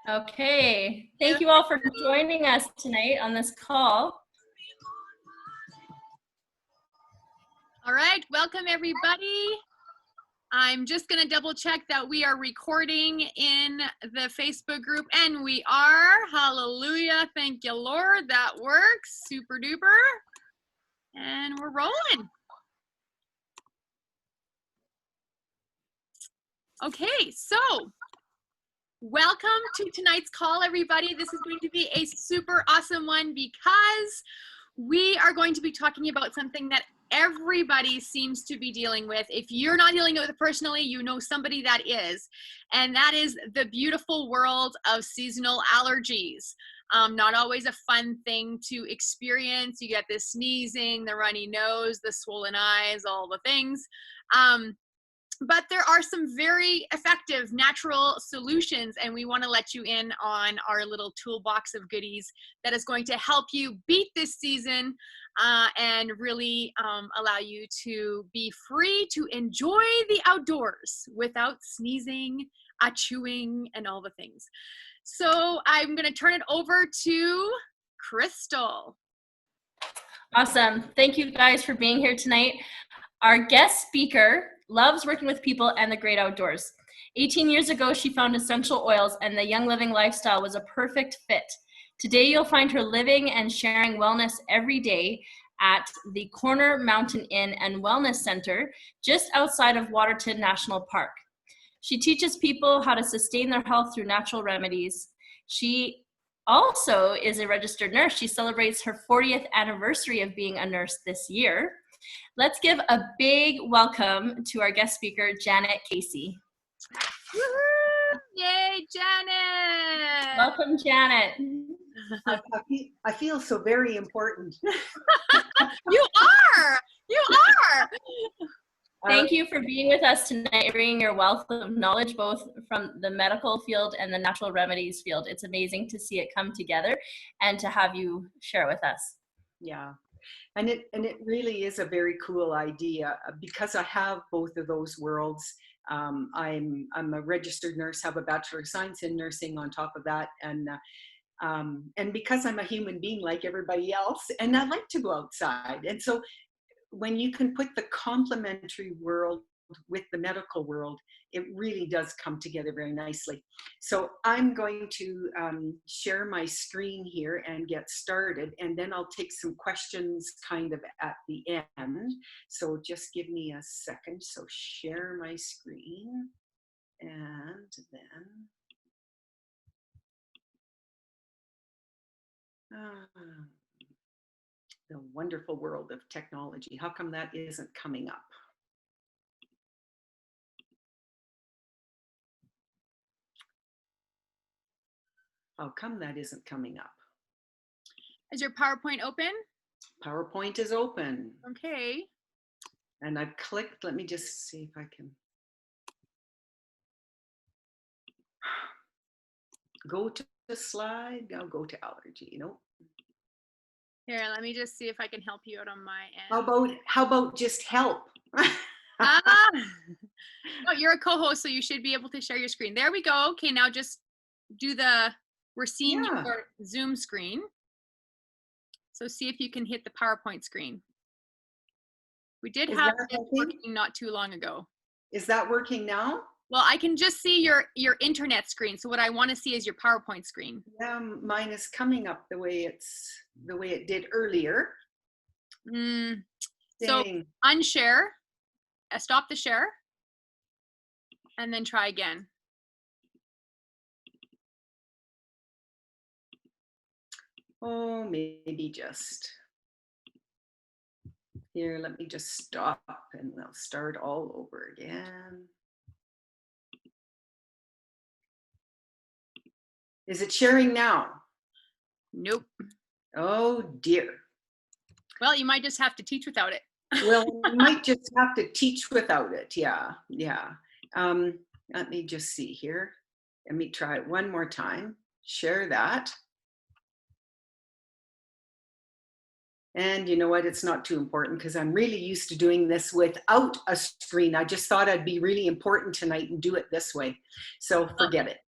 Okay, thank you all for joining us tonight on this call. All right, welcome everybody. I'm just gonna double check that we are recording in the Facebook group, and we are. Hallelujah, thank you Lord, that works, super duper. And we're rolling. Okay, so welcome to tonight's call, everybody. This is going to be a super awesome one because we are going to be talking about something that everybody seems to be dealing with. If you're not dealing with it personally, you know somebody that is, and that is the beautiful world of seasonal allergies. Not always a fun thing to experience. You get the sneezing, the runny nose, the swollen eyes, all the things. But there are some very effective natural solutions, and we want to let you in on our little toolbox of goodies that is going to help you beat this season and really allow you to be free to enjoy the outdoors without sneezing, achooing, and all the things. So I'm going to turn it over to Crystal. Awesome. Thank you guys for being here tonight. Our guest speaker loves working with people and the great outdoors. 18 years ago, she found essential oils, and the Young Living lifestyle was a perfect fit. Today, you'll find her living and sharing wellness every day at the Corner Mountain Inn and Wellness Center, just outside of Waterton National Park. She teaches people how to sustain their health through natural remedies. She also is a registered nurse. She celebrates her 40th anniversary of being a nurse this year. Let's give a big welcome to our guest speaker, Janet Casey. Woo-hoo! Yay, Janet! Welcome, Janet. I feel so very important. You are! You are! Thank you for being with us tonight, bringing your wealth of knowledge, both from the medical field and the natural remedies field. It's amazing to see it come together and to have you share with us. Yeah. And it really is a very cool idea because I have both of those worlds. I'm a registered nurse, have a Bachelor of Science in nursing on top of that, and because I'm a human being like everybody else, and I like to go outside, and so when you can put the complementary world with the medical world, it really does come together very nicely. So I'm going to share my screen here and get started, and then I'll take some questions kind of at the end. So just give me a second. So share my screen, and then the wonderful world of technology. How come that isn't coming up? How come that isn't coming up? Is your PowerPoint open? PowerPoint is open. Okay. And I've clicked, let me just see if I can go to the slide. Now go to allergy, nope. Here, let me just see if I can help you out on my end. How about just help? Oh, you're a co-host, so you should be able to share your screen. There we go. Okay, now just do we're seeing your Zoom screen. So see if you can hit the PowerPoint screen. We did have it working not too long ago. Is that working now? Well, I can just see your internet screen. So what I want to see is your PowerPoint screen. Yeah, mine is coming up the way it did earlier. So unshare, stop the share, and then try again. Oh, maybe just here. Let me just stop and we'll start all over again. Is it sharing now? Nope. Oh dear. Well, you might just have to teach without it. Well, you might just have to teach without it. Yeah. Let me just see here. Let me try it one more time. Share that. And you know what? It's not too important because I'm really used to doing this without a screen. I just thought I'd be really important tonight and do it this way. So forget it.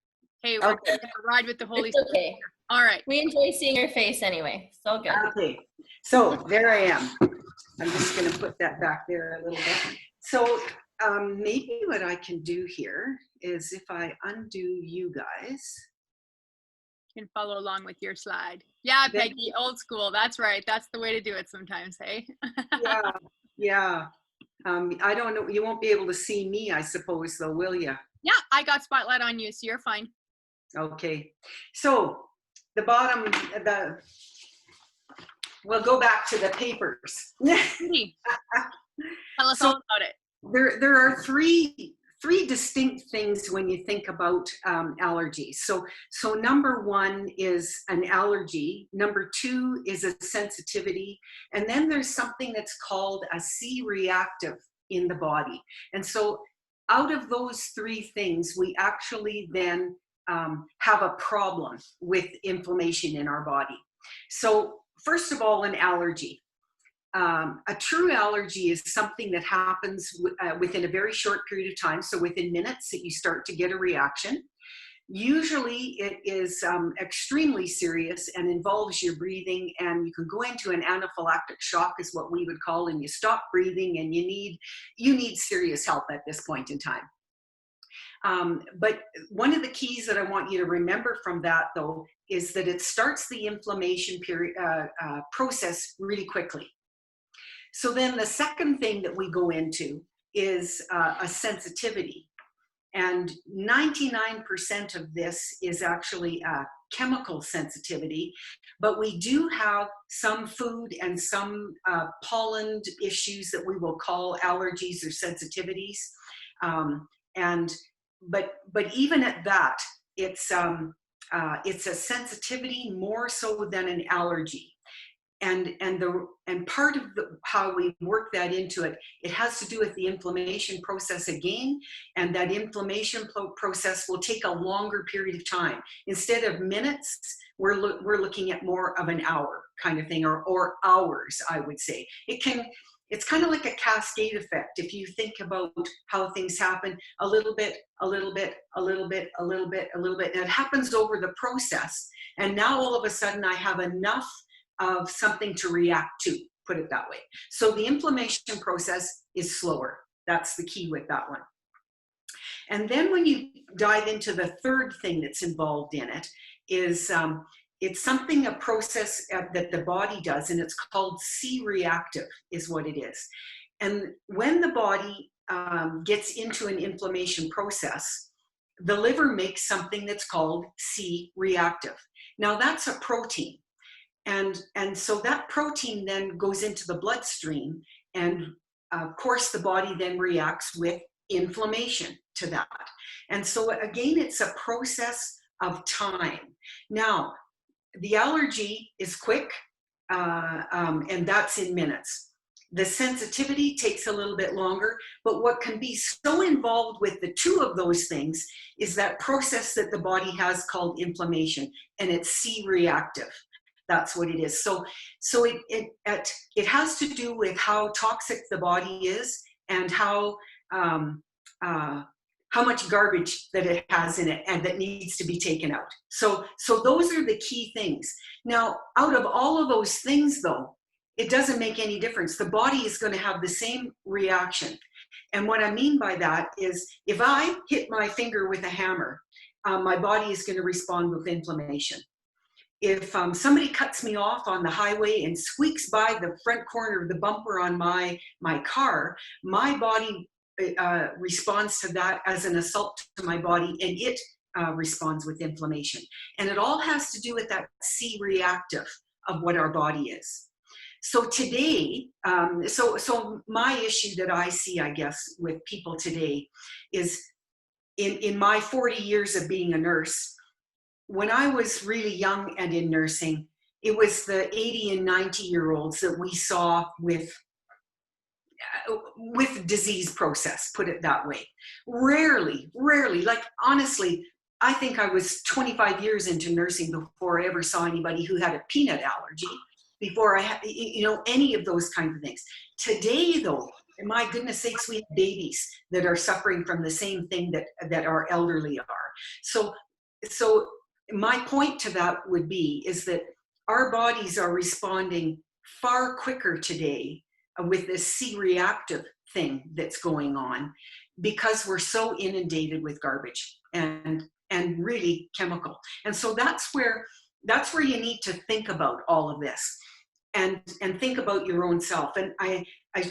Hey, we're Okay. gonna ride with the Holy It's Spirit. okay. All right. We enjoy seeing your face anyway. It's all good. Okay. So there I am. I'm just going to put that back there a little bit. So maybe what I can do here is if I undo you guys. You can follow along with your slide. Yeah, Peggy, old school. That's right. That's the way to do it sometimes, hey? Yeah, yeah. I don't know. You won't be able to see me, I suppose, though, will you? Yeah, I got spotlight on you, so you're fine. Okay. So the bottom, we'll go back to the papers. Judy, tell us So all about it. there are three distinct things when you think about allergies. So number one is an allergy. Number two is a sensitivity. And then there's something that's called a C-reactive in the body. And so out of those three things, we actually then have a problem with inflammation in our body. So first of all, an allergy. A true allergy is something that happens within a very short period of time. So within minutes that you start to get a reaction. Usually it is extremely serious and involves your breathing, and you can go into an anaphylactic shock is what we would call, and you stop breathing and you need serious help at this point in time. But one of the keys that I want you to remember from that though is that it starts the inflammation process really quickly. So then the second thing that we go into is a sensitivity. And 99% of this is actually a chemical sensitivity, but we do have some food and some pollen issues that we will call allergies or sensitivities. But even at that, it's a sensitivity more so than an allergy. And part of how we work that into it, it has to do with the inflammation process again, and that inflammation process will take a longer period of time. Instead of minutes, we're looking at more of an hour kind of thing, or hours, I would say. It's kind of like a cascade effect. If you think about how things happen, a little bit, a little bit, a little bit, a little bit, a little bit, and it happens over the process. And now all of a sudden I have enough of something to react to, put it that way. So the inflammation process is slower. That's the key with that one. And then when you dive into the third thing that's involved in it is it's a process that the body does, and it's called C-reactive is what it is. And when the body gets into an inflammation process, the liver makes something that's called C-reactive. Now that's a protein. And so that protein then goes into the bloodstream, and of course the body then reacts with inflammation to that. And so again, it's a process of time. Now, the allergy is quick, and that's in minutes. The sensitivity takes a little bit longer, but what can be so involved with the two of those things is that process that the body has called inflammation, and it's C-reactive. That's what it is. So it has to do with how toxic the body is, and how much garbage that it has in it and that needs to be taken out. So those are the key things. Now, out of all of those things though, it doesn't make any difference. The body is going to have the same reaction. And what I mean by that is if I hit my finger with a hammer, my body is going to respond with inflammation. If somebody cuts me off on the highway and squeaks by the front corner of the bumper on my car, my body responds to that as an assault to my body, and it responds with inflammation. And it all has to do with that C-reactive of what our body is. So today, so my issue that I see, I guess, with people today is in my 40 years of being a nurse, when I was really young and in nursing, it was the 80 and 90-year-olds that we saw with disease process, put it that way. Rarely, like honestly, I think I was 25 years into nursing before I ever saw anybody who had a peanut allergy, before I had, any of those kinds of things. Today though, my goodness sakes, we have babies that are suffering from the same thing that our elderly are. So so my point to that would be is that our bodies are responding far quicker today with this C-reactive thing that's going on because we're so inundated with garbage and really chemical. And so that's where you need to think about all of this and think about your own self. And I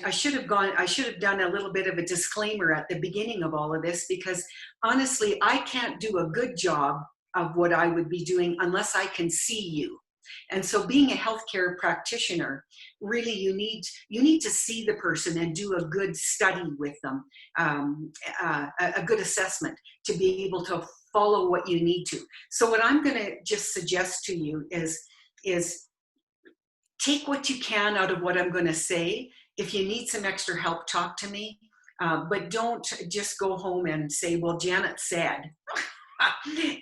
should have done a little bit of a disclaimer at the beginning of all of this, because honestly, I can't do a good job of what I would be doing unless I can see you. And so being a healthcare practitioner, really you need to see the person and do a good study with them, a good assessment to be able to follow what you need to. So what I'm going to just suggest to you is take what you can out of what I'm going to say. If you need some extra help, talk to me, but don't just go home and say, well, Janet said,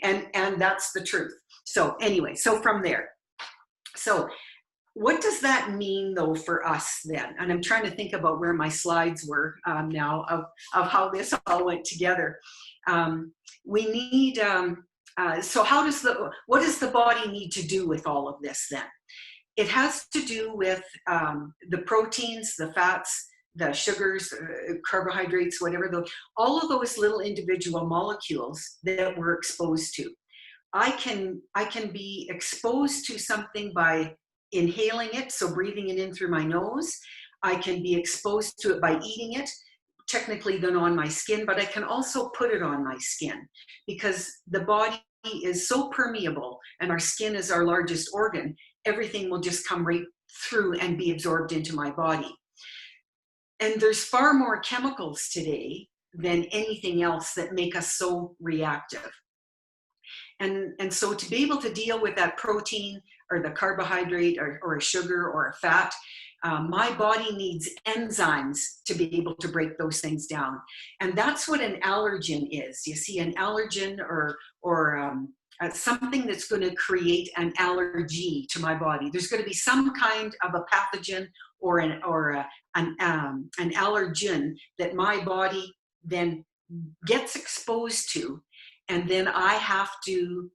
and that's the truth. So anyway, so from there. So what does that mean though for us then? And I'm trying to think about where my slides were now of how this all went together. We need, so what does the body need to do with all of this then? It has to do with the proteins, the fats, the sugars, carbohydrates, whatever, all of those little individual molecules that we're exposed to. I can be exposed to something by inhaling it, so breathing it in through my nose. I can be exposed to it by eating it, technically then on my skin, but I can also put it on my skin because the body is so permeable and our skin is our largest organ. Everything will just come right through and be absorbed into my body. And there's far more chemicals today than anything else that make us so reactive. And so to be able to deal with that protein or the carbohydrate or a sugar or a fat, my body needs enzymes to be able to break those things down. And that's what an allergen is. You see, an allergen or something that's going to create an allergy to my body. There's going to be some kind of a pathogen or an allergen that my body then gets exposed to, and then I have to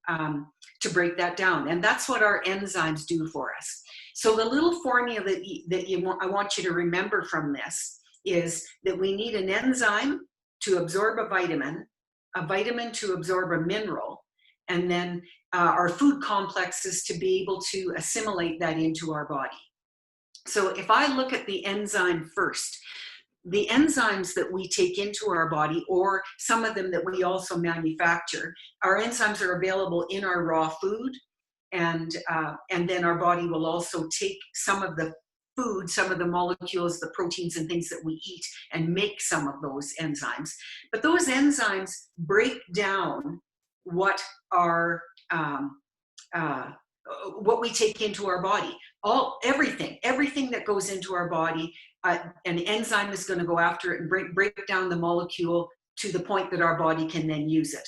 break that down. And that's what our enzymes do for us. So the little formula I want you to remember from this is that we need an enzyme to absorb a vitamin to absorb a mineral, and then our food complexes to be able to assimilate that into our body. So if I look at the enzyme first, the enzymes that we take into our body, or some of them that we also manufacture, our enzymes are available in our raw food, and then our body will also take some of the food, some of the molecules, the proteins and things that we eat, and make some of those enzymes. But those enzymes break down what we take into our body. Everything that goes into our body, an enzyme is going to go after it and break down the molecule to the point that our body can then use it.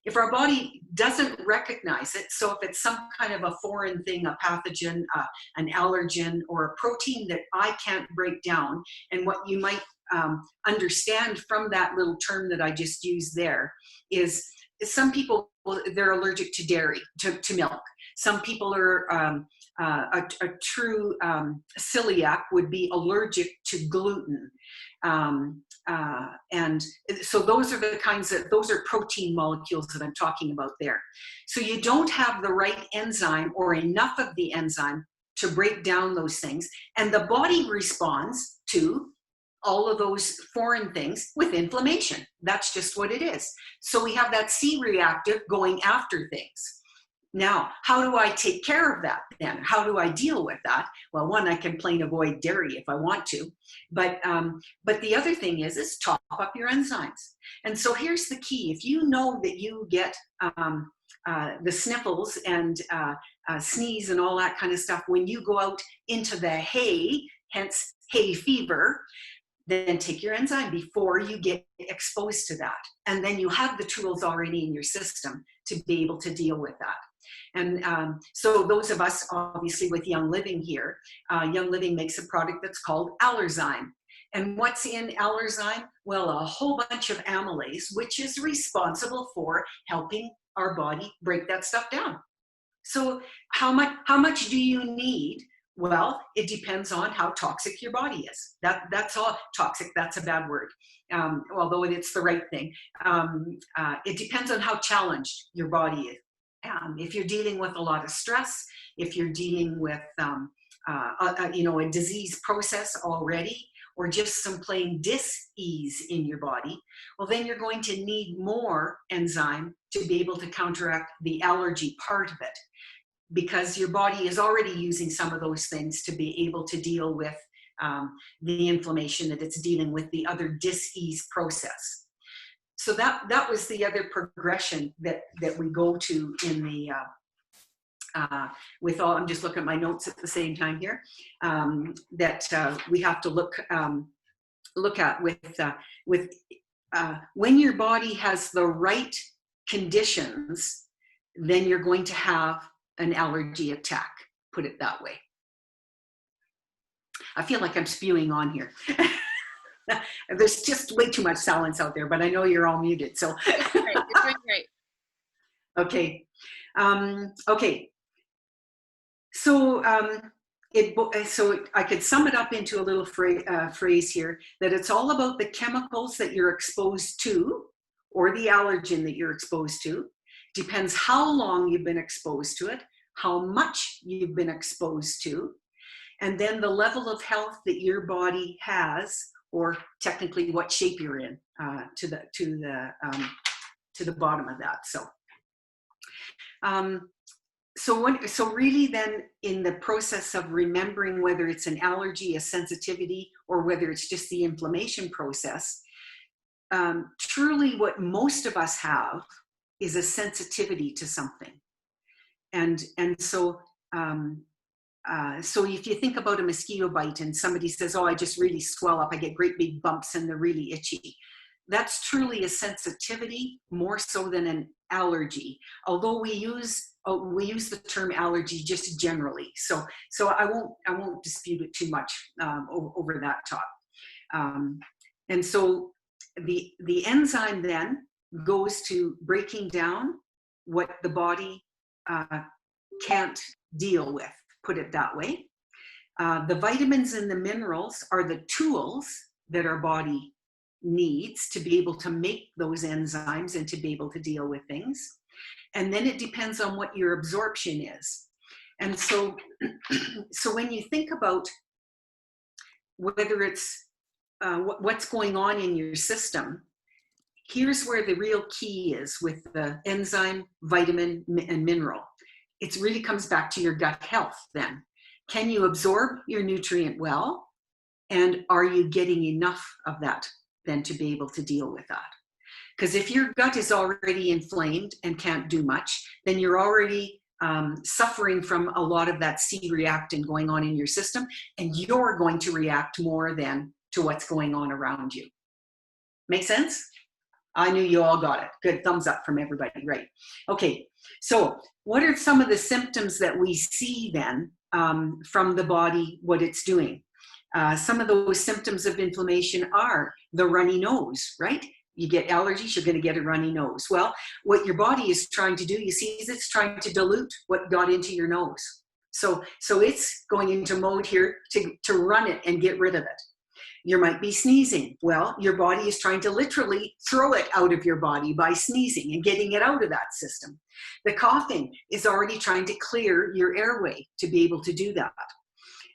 If our body doesn't recognize it, so if it's some kind of a foreign thing, a pathogen, an allergen, or a protein that I can't break down, and what you might understand from that little term that I just used there is some people, they're allergic to dairy, to milk. Some people are, a true celiac would be allergic to gluten. And so those are protein molecules that I'm talking about there. So you don't have the right enzyme or enough of the enzyme to break down those things. And the body responds to all of those foreign things with inflammation. That's just what it is. So we have that C-reactive going after things. Now, how do I take care of that then? How do I deal with that? Well, one, I can plain avoid dairy if I want to, but the other thing is top up your enzymes. And so here's the key. If you know that you get the sniffles and sneeze and all that kind of stuff when you go out into the hay, hence hay fever, then take your enzyme before you get exposed to that. And then you have the tools already in your system to be able to deal with that. And so those of us, obviously, with Young Living here, Young Living makes a product that's called Allerzyme. And what's in Allerzyme? Well, a whole bunch of amylase, which is responsible for helping our body break that stuff down. So how much do you need? Well, it depends on how toxic your body is. That's all. Toxic, that's a bad word, although it's the right thing. It depends on how challenged your body is. If you're dealing with a lot of stress, if you're dealing with a disease process already, or just some plain dis-ease in your body, well, then you're going to need more enzyme to be able to counteract the allergy part of it, because your body is already using some of those things to be able to deal with the inflammation that it's dealing with, the other dis-ease process. So that was the other progression that we go to in the I'm just looking at my notes at the same time here, that we have to look at with when your body has the right conditions, then you're going to have an allergy attack, put it that way. I feel like I'm spewing on here. There's just way too much silence out there, but I know you're all muted, so. It's great. It's doing great. Okay. Okay. So I could sum it up into a little phrase here, that it's all about the chemicals that you're exposed to, or the allergen that you're exposed to. Depends how long you've been exposed to it, how much you've been exposed to, and then the level of health that your body has, or technically what shape you're in, to the bottom of that. So really then, in the process of remembering whether it's an allergy, a sensitivity, or whether it's just the inflammation process, truly what most of us have is a sensitivity to something. And so if you think about a mosquito bite and somebody says, oh, I just really swell up, I get great big bumps and they're really itchy. That's truly a sensitivity, more so than an allergy. Although we use the term allergy just generally. So I won't dispute it too much over that top. And so the enzyme then goes to breaking down what the body can't deal with, put it that way. The vitamins and the minerals are the tools that our body needs to be able to make those enzymes and to be able to deal with things. And then it depends on what your absorption is. And so when you think about whether it's what's going on in your system, here's where the real key is with the enzyme, vitamin, and mineral. It really comes back to your gut health then. Can you absorb your nutrient well? And are you getting enough of that then to be able to deal with that? Because if your gut is already inflamed and can't do much, then you're already suffering from a lot of that C-reactant going on in your system, and you're going to react more than to what's going on around you. Make sense? I knew you all got it. Good, thumbs up from everybody, right? Okay, so what are some of the symptoms that we see then from the body, what it's doing? Some of those symptoms of inflammation are the runny nose, right? You get allergies, you're going to get a runny nose. Well, what your body is trying to do, you see, is it's trying to dilute what got into your nose. So it's going into mode here to run it and get rid of it. You might be sneezing. Well, your body is trying to literally throw it out of your body by sneezing and getting it out of that system. The coughing is already trying to clear your airway to be able to do that.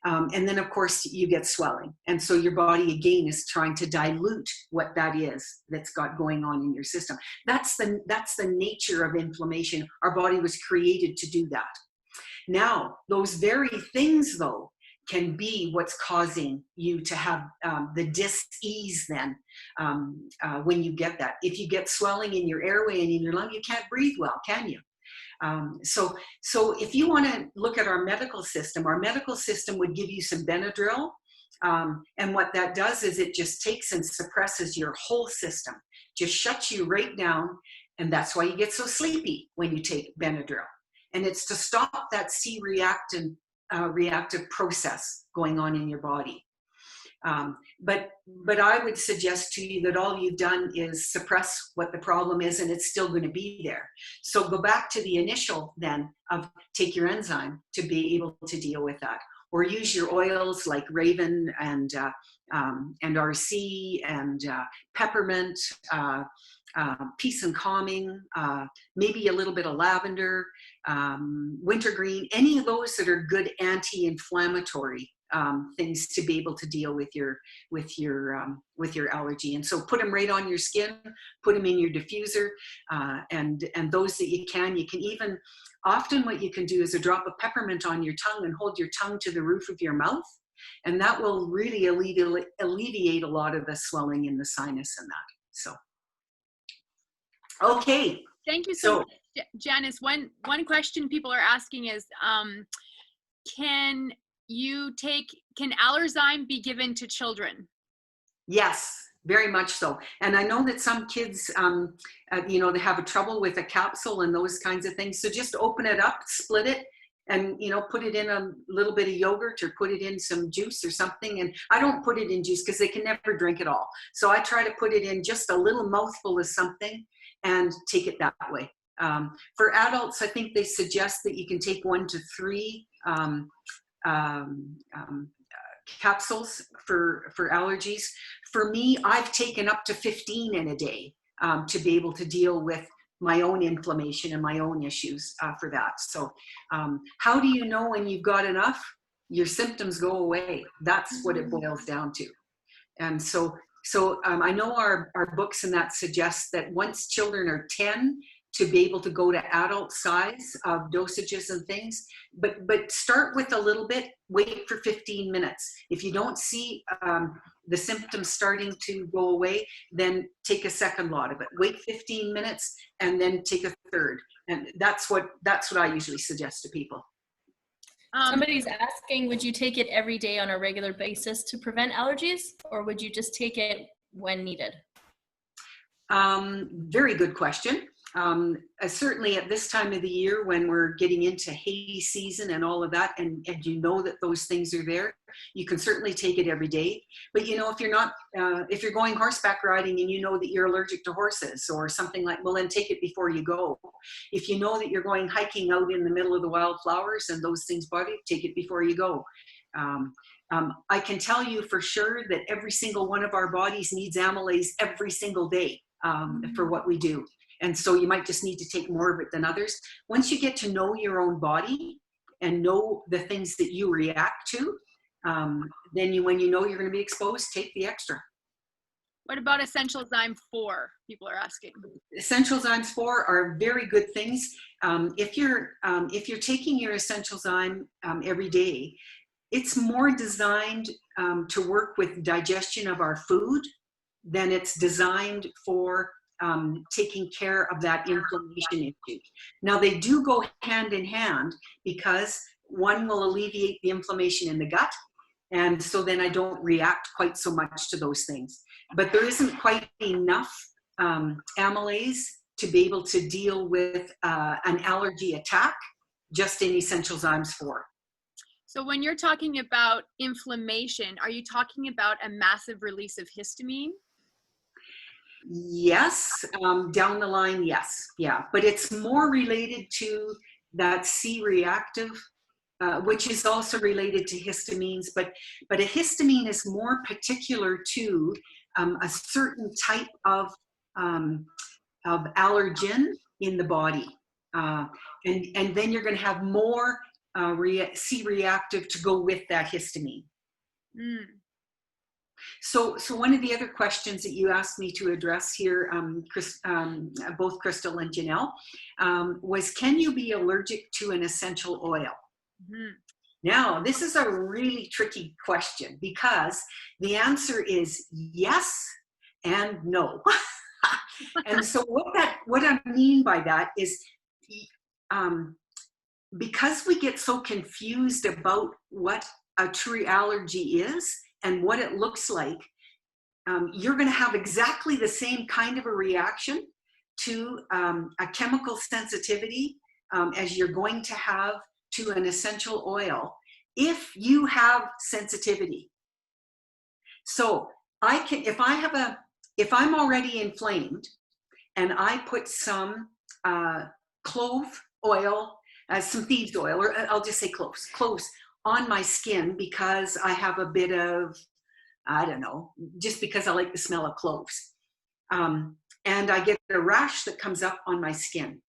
And then, of course, you get swelling. And so your body, again, is trying to dilute what that is that's got going on in your system. That's the nature of inflammation. Our body was created to do that. Now, those very things, though, can be what's causing you to have the dis-ease then when you get that. If you get swelling in your airway and in your lung, you can't breathe well, can you? So if you want to look at our medical system would give you some Benadryl. And what that does is it just takes and suppresses your whole system, just shuts you right down. And that's why you get so sleepy when you take Benadryl. And it's to stop that C-reactive process going on in your body. But I would suggest to you that all you've done is suppress what the problem is, and it's still going to be there. So go back to the initial then of take your enzyme to be able to deal with that, or use your oils like Raven and RC and peppermint, peace and calming, maybe a little bit of lavender, wintergreen, any of those that are good anti-inflammatory things to be able to deal with your allergy. And so put them right on your skin, put them in your diffuser, and those that you can even, often what you can do is a drop of peppermint on your tongue and hold your tongue to the roof of your mouth, and that will really alleviate a lot of the swelling in the sinus and that. So, okay. Thank you so much, Janice. One question people are asking is, can Allerzyme be given to children? Yes, very much so. And I know that some kids, they have a trouble with a capsule and those kinds of things. So just open it up, split it, and put it in a little bit of yogurt or put it in some juice or something. And I don't put it in juice because they can never drink it all. So I try to put it in just a little mouthful of something and take it that way. For adults, I think they suggest that you can take 1 to 3 capsules for allergies. For me, I've taken up to 15 in a day to be able to deal with my own inflammation and my own issues for that. So how do you know when you've got enough? Your symptoms go away. That's what it boils down to. And so I know our books and that suggest that once children are 10, to be able to go to adult size of dosages and things, but start with a little bit, wait for 15 minutes. If you don't see the symptoms starting to go away, then take a second lot of it. Wait 15 minutes and then take a third. And that's what I usually suggest to people. Somebody's asking, would you take it every day on a regular basis to prevent allergies, or would you just take it when needed? Very good question. Certainly at this time of the year when we're getting into hay season and all of that, and you know that those things are there, you can certainly take it every day. But if you're not, if you're going horseback riding and you know that you're allergic to horses or something like, well, then take it before you go. If you know that you're going hiking out in the middle of the wildflowers and those things bother you, take it before you go. I can tell you for sure that every single one of our bodies needs amylase every single day for what we do. And so you might just need to take more of it than others. Once you get to know your own body and know the things that you react to, then when you know you're going to be exposed, take the extra. What about Essential Zyme 4? People are asking. Essential Zymes 4 are very good things. If you're taking your Essential Zyme every day, it's more designed to work with digestion of our food than it's designed for taking care of that inflammation issue. Now they do go hand in hand because one will alleviate the inflammation in the gut, and so then I don't react quite so much to those things. But there isn't quite enough amylase to be able to deal with an allergy attack just in Essential Zymes 4. So when you're talking about inflammation, are you talking about a massive release of histamine? Yes, down the line, yes, yeah. But it's more related to that C-reactive, which is also related to histamines. But a histamine is more particular to a certain type of allergen in the body. And then you're going to have more C-reactive to go with that histamine. Mm. So one of the other questions that you asked me to address here, both Crystal and Janelle, was, can you be allergic to an essential oil? Mm-hmm. Now, this is a really tricky question because the answer is yes and no. And so what I mean by that is, because we get so confused about what a true allergy is and what it looks like, you're going to have exactly the same kind of a reaction to a chemical sensitivity as you're going to have to an essential oil if you have sensitivity. So I can, if I'm already inflamed and I put some clove oil, some thieves oil, or I'll just say cloves on my skin because I have a bit of, I don't know, just because I like the smell of cloves. And I get a rash that comes up on my skin.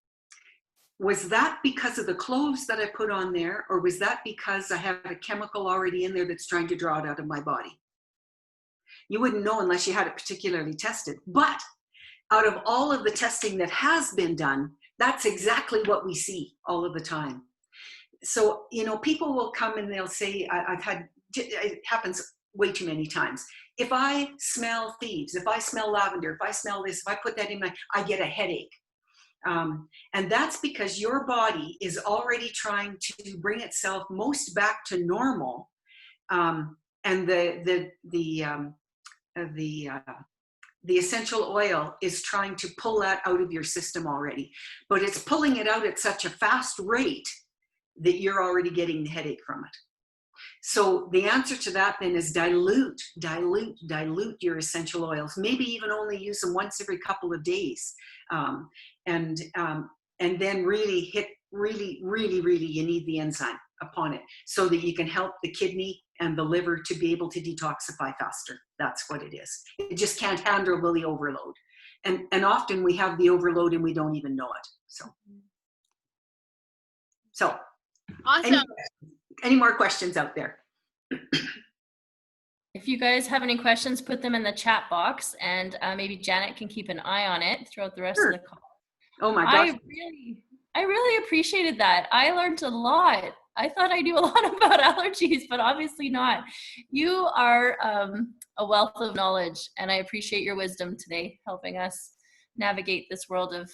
Was that because of the cloves that I put on there, or was that because I have a chemical already in there that's trying to draw it out of my body? You wouldn't know unless you had it particularly tested. But out of all of the testing that has been done, that's exactly what we see all of the time. So, you know, people will come and they'll say, it happens way too many times. If I smell thieves, if I smell lavender, if I smell this, if I put that in I get a headache. And that's because your body is already trying to bring itself most back to normal. And the essential oil is trying to pull that out of your system already, but it's pulling it out at such a fast rate that you're already getting the headache from it. So the answer to that then is dilute your essential oils. Maybe even only use them once every couple of days. And then really you need the enzyme upon it so that you can help the kidney and the liver to be able to detoxify faster. That's what it is. It just can't handle the overload. And often we have the overload and we don't even know it. So Awesome. any more questions out there? If you guys have any questions, put them in the chat box, and maybe Janet can keep an eye on it throughout the rest of the call. Oh my gosh. I really appreciated that. I learned a lot. I thought I knew a lot about allergies, but obviously not. You are a wealth of knowledge, and I appreciate your wisdom today, helping us navigate this world of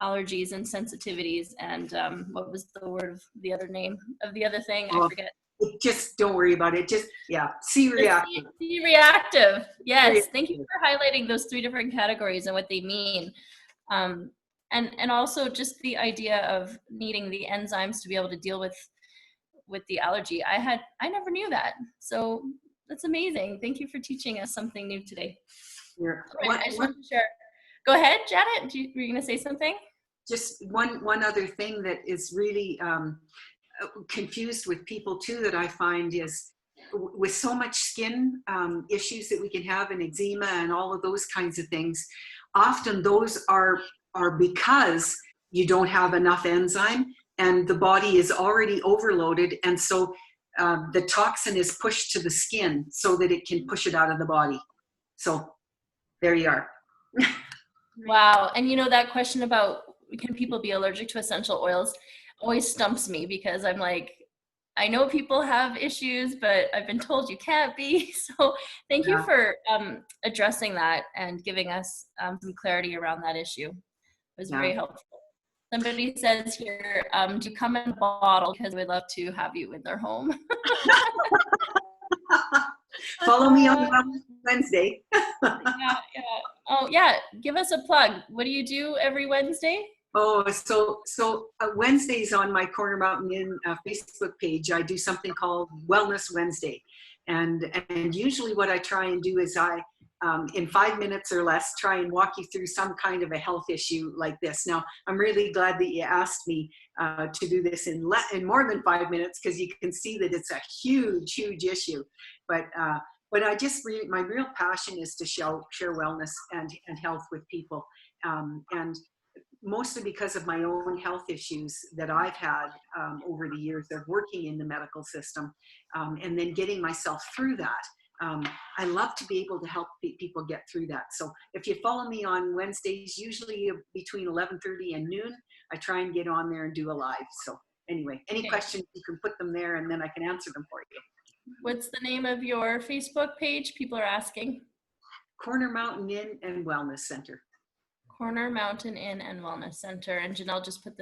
allergies and sensitivities. And what was the word of the other name of the other thing? I forget. Just don't worry about it. Just, C-reactive. C-reactive. Yes. Thank you for highlighting those 3 different categories and what they mean. And also just the idea of needing the enzymes to be able to deal with the allergy. I never knew that. So that's amazing. Thank you for teaching us something new today. I just want to share. Go ahead, Janet. Were you going to say something? Just one other thing that is really confused with people too, that I find is with so much skin issues that we can have, and eczema and all of those kinds of things, often those are because you don't have enough enzyme and the body is already overloaded, and so the toxin is pushed to the skin so that it can push it out of the body. So there you are. Wow. And you know, that question about can people be allergic to essential oils always stumps me, because I'm like, I know people have issues, but I've been told you can't be. So thank you for addressing that and giving us some clarity around that issue. It was very helpful. Somebody says here, do you come in a bottle, because we'd love to have you in their home. Follow me on Wednesday. Yeah. Oh yeah, give us a plug. What do you do every Wednesday? Oh, so Wednesdays on my Corner Mountain Inn Facebook page, I do something called Wellness Wednesday. And usually what I try and do is I, in 5 minutes or less, try and walk you through some kind of a health issue like this. Now, I'm really glad that you asked me to do this in more than 5 minutes, because you can see that it's a huge issue. But I just my real passion is to share wellness and health with people. And mostly because of my own health issues that I've had over the years of working in the medical system, and then getting myself through that. I love to be able to help people get through that. So if you follow me on Wednesdays, usually between 11:30 and noon, I try and get on there and do a live. So anyway, any questions, you can put them there and then I can answer them for you. What's the name of your Facebook page? People are asking. Corner Mountain Inn and Wellness Center. Corner Mountain Inn and Wellness Center. And Janelle just put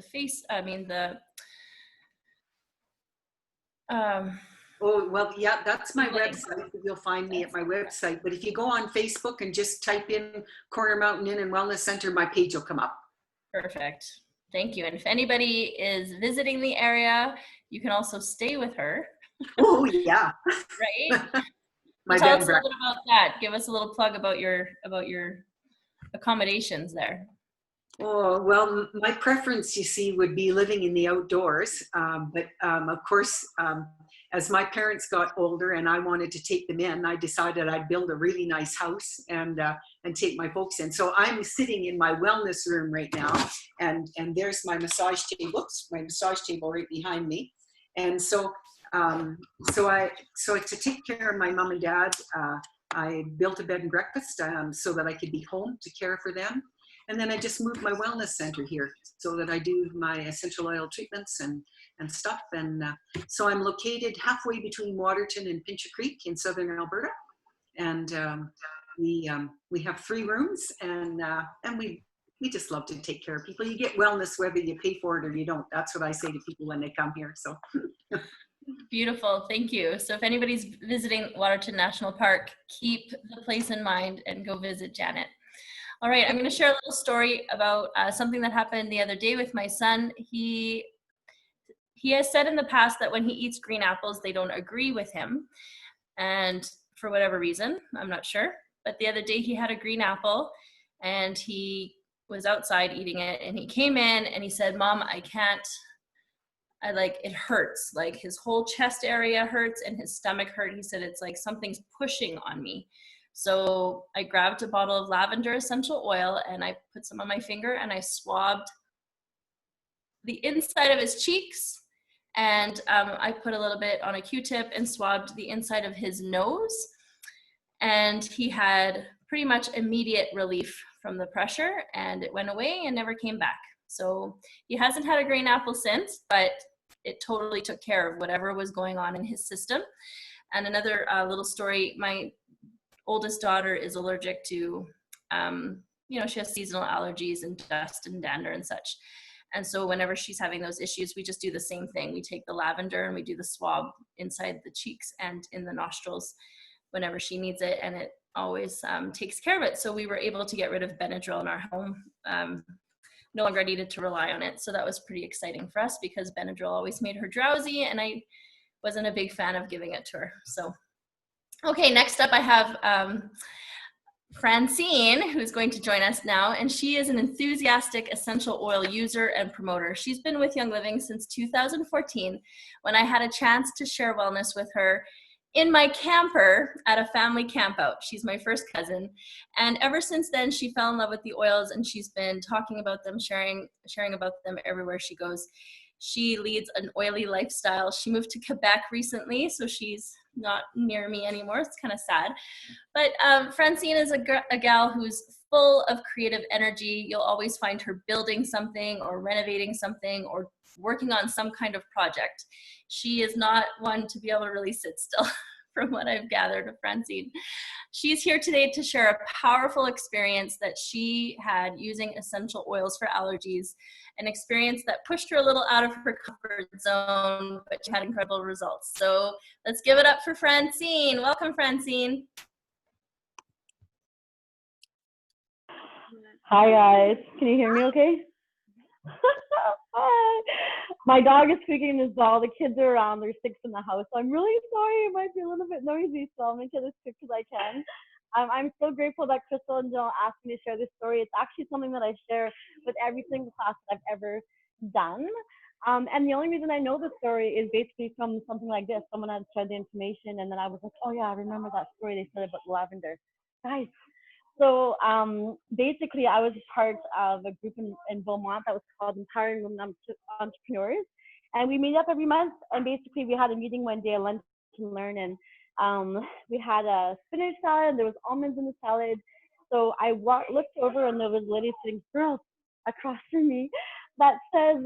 oh, well, yeah, that's my website. You'll find me at my website. But if you go on Facebook and just type in Corner Mountain Inn and Wellness Center, my page will come up. Perfect. Thank you. And if anybody is visiting the area, you can also stay with her. Oh, yeah. Right? my Tell bed us and a little breakfast. bit about that. Give us a little plug about your accommodations there. Oh, well, my preference, you see, would be living in the outdoors. But of course, as my parents got older and I wanted to take them in, I decided I'd build a really nice house and take my folks in. So I'm sitting in my wellness room right now, and there's my massage table, right behind me. And so to take care of my mom and dad, I built a bed and breakfast so that I could be home to care for them. And then I just moved my wellness center here so that I do my essential oil treatments and stuff. And so I'm located halfway between Waterton and Pincher Creek in southern Alberta. And we have 3 rooms, and we just love to take care of people. You get wellness whether you pay for it or you don't. That's what I say to people when they come here. So. Beautiful, thank you. So if anybody's visiting Waterton National Park, keep the place in mind and go visit Janet. All right, I'm going to share a little story about something that happened the other day with my son. He has said in the past that when he eats green apples, they don't agree with him. And for whatever reason, I'm not sure. But the other day he had a green apple and he was outside eating it. And he came in and he said, "Mom, I can't. It hurts. Like his whole chest area hurts and his stomach hurt." He said, "It's like something's pushing on me." So I grabbed a bottle of lavender essential oil and I put some on my finger and I swabbed the inside of his cheeks, and I put a little bit on a Q-tip and swabbed the inside of his nose, and he had pretty much immediate relief from the pressure, and it went away and never came back. So he hasn't had a green apple since, but it totally took care of whatever was going on in his system. And another little story, my oldest daughter is allergic to, she has seasonal allergies and dust and dander and such. And so whenever she's having those issues, we just do the same thing. We take the lavender and we do the swab inside the cheeks and in the nostrils whenever she needs it. And it always takes care of it. So we were able to get rid of Benadryl in our home. No longer needed to rely on it. So that was pretty exciting for us because Benadryl always made her drowsy and I wasn't a big fan of giving it to her. So, okay, next up I have Francine, who's going to join us now, and she is an enthusiastic essential oil user and promoter. She's been with Young Living since 2014 when I had a chance to share wellness with her in my camper at a family campout. She's my first cousin, and ever since then she fell in love with the oils and she's been talking about them, sharing about them everywhere she goes. She leads an oily lifestyle. She moved to Quebec recently, so she's not near me anymore. It's kind of sad. But Francine is a gal who's full of creative energy. You'll always find her building something or renovating something or working on some kind of project. She is not one to be able to really sit still from what I've gathered of Francine. She's here today to share a powerful experience that she had using essential oils for allergies, an experience that pushed her a little out of her comfort zone, but she had incredible results. So let's give it up for Francine. Welcome, Francine. Hi guys, can you hear me okay? Hi. My dog is squeaking as well. The kids are around, there's 6 in the house. So I'm really sorry, it might be a little bit noisy, so I'll make it as quick as I can. I'm so grateful that Crystal and Jill asked me to share this story. It's actually something that I share with every single class that I've ever done. And the only reason I know the story is basically from something like this. Someone had shared the information and then I was like, oh yeah, I remember that story they said about lavender. Guys, so basically I was part of a group in Beaumont that was called Empowering Women Entrepreneurs. And we meet up every month, and basically we had a meeting one day, a lunch and learn, and we had a spinach salad, there was almonds in the salad. So I looked over and there was a lady sitting across from me that says,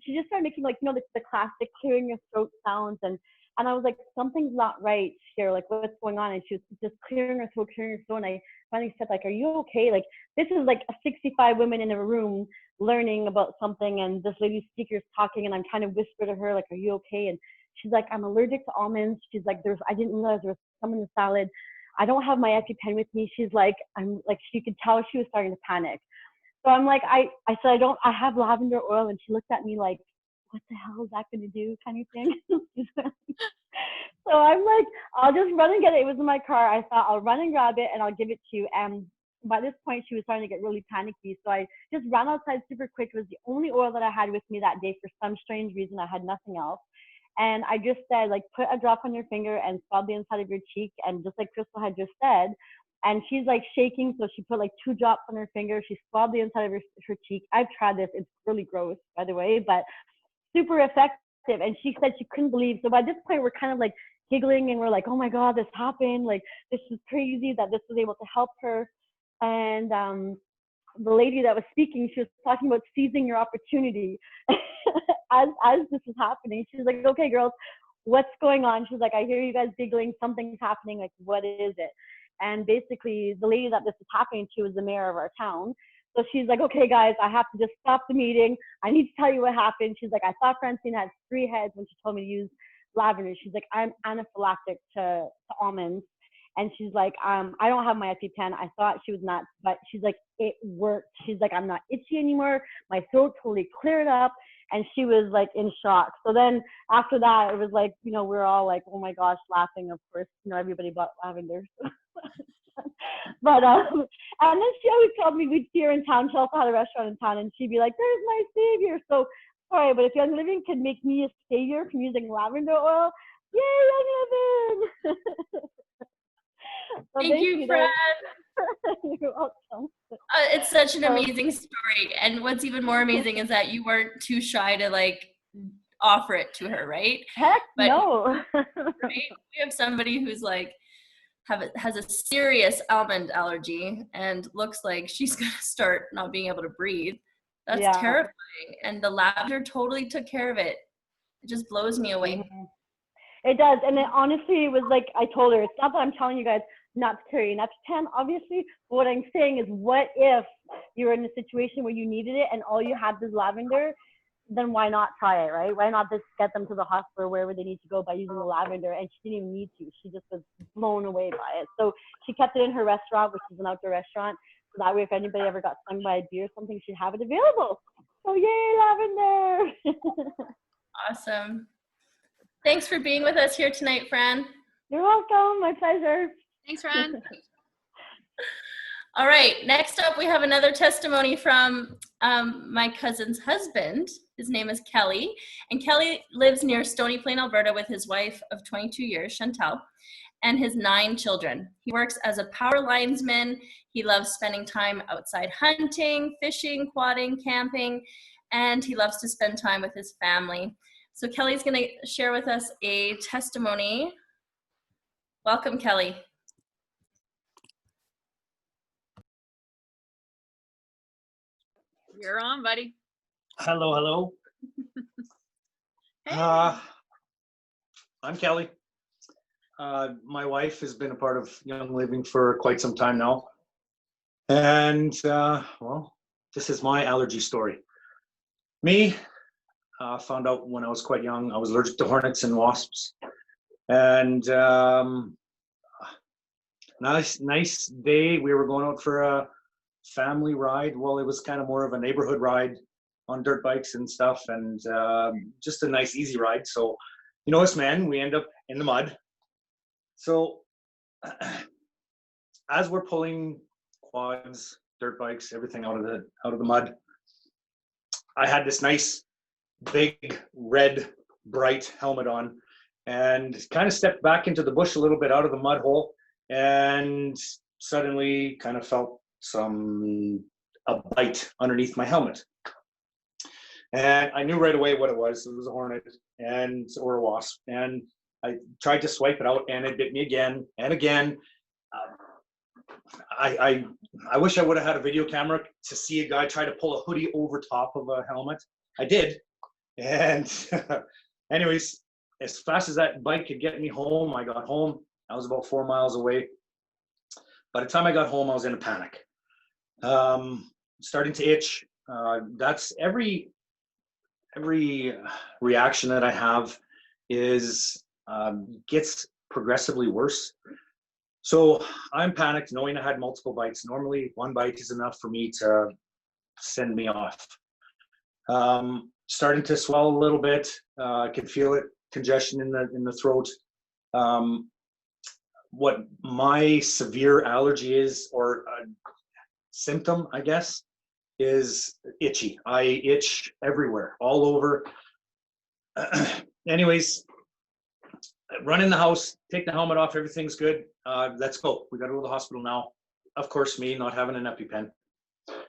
she just started making like, the classic clearing your throat sounds, and I was like, something's not right here, like what's going on? And she was just clearing her throat, and I finally said, like, are you okay? Like, this is like 65 women in a room learning about something, and this lady speaker's talking, and I'm trying to whisper to her, like, are you okay? And she's like, I'm allergic to almonds. She's like, I didn't realize there was some in the salad. I don't have my EpiPen with me. She's like, I'm like, she could tell she was starting to panic. So I'm like, I said, I have lavender oil. And she looked at me like, what the hell is that going to do, kind of thing. So I'm like, I'll just run and get it. It was in my car. I thought I'll run and grab it and I'll give it to you. And by this point, she was starting to get really panicky. So I just ran outside super quick. It was the only oil that I had with me that day for some strange reason. I had nothing else. And I just said, like, put a drop on your finger and swab the inside of your cheek. And just like Crystal had just said, and she's like shaking. So she put like 2 drops on her finger. She swabbed the inside of her cheek. I've tried this. It's really gross, by the way, but super effective. And she said she couldn't believe. So by this point, we're kind of like giggling and we're like, oh my God, this happened. Like, this is crazy that this was able to help her. And the lady that was speaking, she was talking about seizing your opportunity as this is happening. She was like, okay, girls, what's going on? She's like, I hear you guys giggling. Something's happening. Like, what is it? And basically, the lady that this is happening to is the mayor of our town. So she's like, okay, guys, I have to just stop the meeting. I need to tell you what happened. She's like, I thought Francine had 3 heads when she told me to use lavender. She's like, I'm anaphylactic to almonds. And she's like, I don't have my EpiPen. I thought she was nuts, but she's like, it worked. She's like, I'm not itchy anymore. My throat totally cleared up. And she was like in shock. So then after that, it was like, you know, we're all like, oh my gosh, laughing. Of course, you know, everybody bought lavender. But and then she always told me we'd see her in town. She also had a restaurant in town, and she'd be like, "There's my savior." So sorry, but if Young Living could make me a savior from using lavender oil, yay, Young Living! So Thank you, Fran. You're welcome. It's such an amazing story. And what's even more amazing is that you weren't too shy to like offer it to her, right? Heck But, no. right? We have somebody who's like has a serious almond allergy and looks like she's gonna start not being able to breathe. That's terrifying. And the lavender totally took care of it. It just blows me away. Mm-hmm. It does. And it honestly was like, I told her, it's not that I'm telling you guys not to carry an EpiPen, obviously. But what I'm saying is, what if you were in a situation where you needed it and all you had was lavender? Then why not try it, right? Why not just get them to the hospital, wherever they need to go, by using the lavender? And she didn't even need to. She just was blown away by it. So she kept it in her restaurant, which is an outdoor restaurant. So that way, if anybody ever got stung by a bee or something, she'd have it available. So yay, lavender! Awesome. Thanks for being with us here tonight, Fran. You're welcome. My pleasure. Thanks, Fran. All right, next up we have another testimony from my cousin's husband. His name is Kelly, and Kelly lives near Stony Plain, Alberta with his wife of 22 years, Chantal, and his 9 children. He works as a power linesman. He loves spending time outside hunting, fishing, quadding, camping, and he loves to spend time with his family. So Kelly's going to share with us a testimony. Welcome, Kelly. You're on, buddy. Hello, hello. Hey. I'm Kelly. My wife has been a part of Young Living for quite some time now. And, well, this is my allergy story. Me, found out when I was quite young, I was allergic to hornets and wasps. And nice day, we were going out for a family ride. Well, it was kind of more of a neighborhood ride on dirt bikes and stuff, and just a nice easy ride. So you know us, man, we end up in the mud. So as we're pulling quads, dirt bikes, everything out of the mud, I had this nice big red bright helmet on and kind of stepped back into the bush a little bit out of the mud hole, and suddenly kind of felt a bite underneath my helmet. And I knew right away what it was. It was a hornet or a wasp. And I tried to swipe it out, and it bit me again and again. I wish I would have had a video camera to see a guy try to pull a hoodie over top of a helmet. I did. And anyways, as fast as that bike could get me home, I got home. I was about 4 miles away. By the time I got home, I was in a panic. Starting to itch. That's every reaction that I have is gets progressively worse. So I'm panicked, knowing I had multiple bites. Normally, 1 bite is enough for me to send me off. Starting to swell a little bit. I can feel it, congestion in the throat. what my severe allergy is, or a symptom, I guess, is itchy. I itch everywhere, all over. Anyways, run in the house, take the helmet off, everything's good. Let's go. We got to go to the hospital now. Of course, me not having an EpiPen.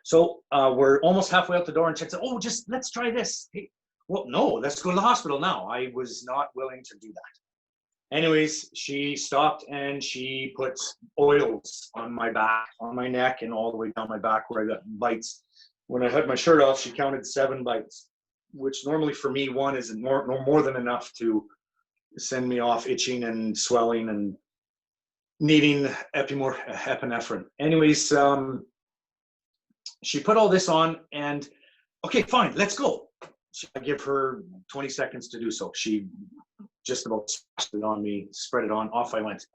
So we're almost halfway out the door, and Chet said, "Oh, just let's try this." Hey, well, no, let's go to the hospital now. I was not willing to do that. Anyways, she stopped and she put oils on my back, on my neck, and all the way down my back where I got bites. When I had my shirt off, she counted 7 bites, which normally for me, 1 is more than enough to send me off itching and swelling and needing epinephrine. Anyways, she put all this on, and okay, fine, let's go. I give her 20 seconds to do so. She just about splashed it on me, spread it on, off I went.